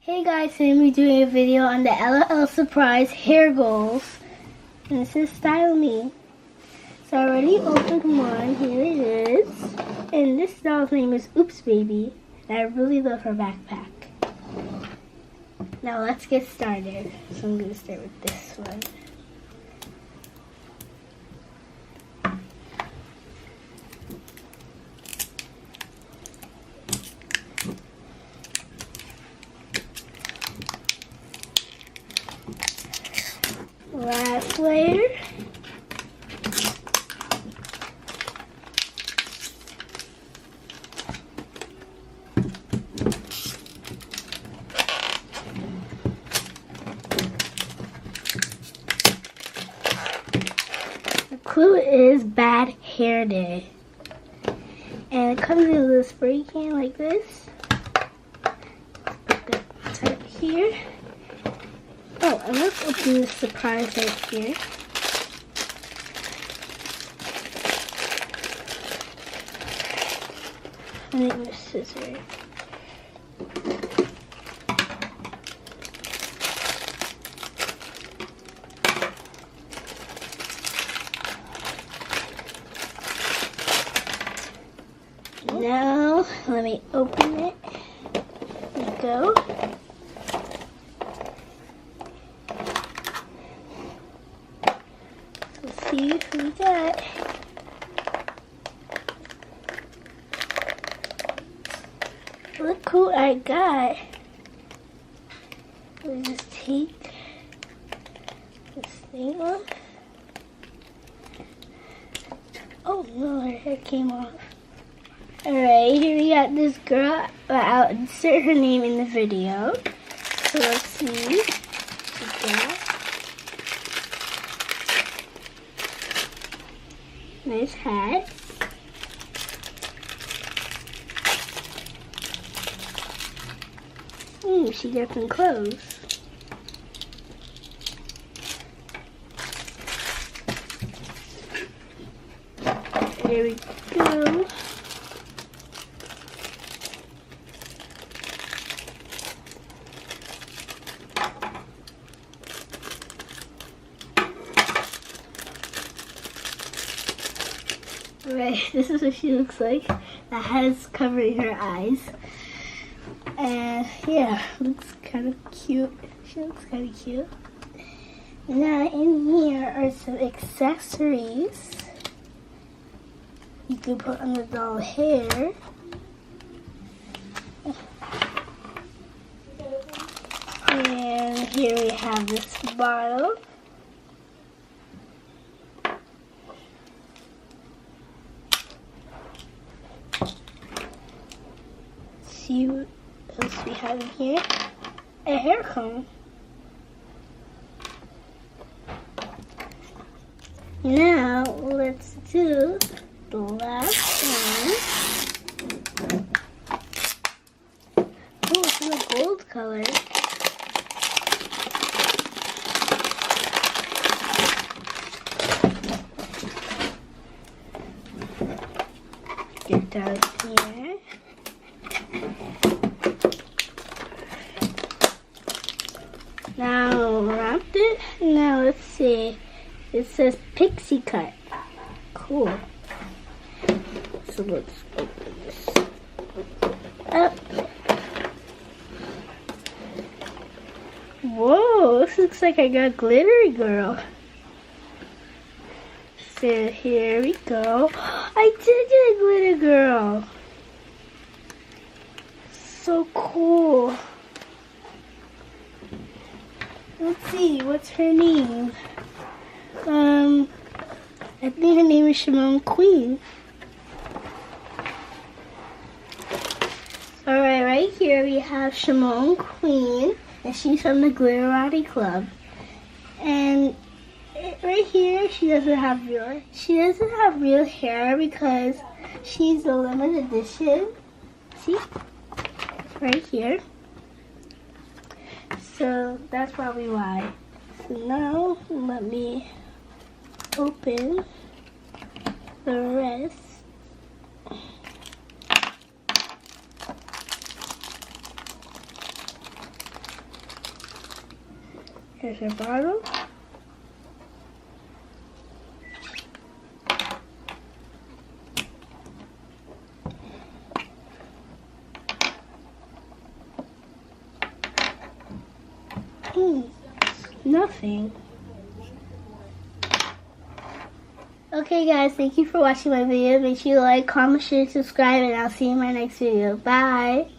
Hey guys, today we're doing a video on the LOL Surprise hair goals. And this is Style Me. So I already opened one. Here it is. And this doll's name is Oops Baby. And I really love her backpack. Now let's get started. So I'm going to start with this one. Last layer. The clue is Bad Hair Day. And it comes in a little spray can like this. Put that type here. Oh, and let's open this surprise right here. I think there's scissors. Now, let me open it. There we go. Let's see what we got. Look who I got. Let's just take this thing off. Oh no, her hair came off. Alright, here we got this girl. I'll insert her name in the video. So let's see what we got. Nice hat. She got some clothes. There we go. Right, this is what she looks like. The hat is covering her eyes. And yeah, looks kind of cute. She looks kind of cute. Now in here are some accessories you can put on the doll hair. And here we have this bottle. See what else we have in here. A hair comb. Now let's do the last one. Oh, it's in a gold color. Get down here. Now wrapped it. Now let's see. It says Pixie Cut. Cool. So let's open this up. Whoa, this looks like I got Glittery Girl. So here we go. I did get a Glitter Girl. So cool. Let's see, what's her name? I think her name is Shimon Queen. Alright, right here we have Shimon Queen, and she's from the Glitterati Club. And right here, she doesn't have real hair because she's a limited edition. See? Right here. So that's probably why. So now let me open the rest. Here's her bottle. Nothing. Okay guys, thank you for watching my video. Make sure you like, comment, share, subscribe, and I'll see you in my next video. Bye!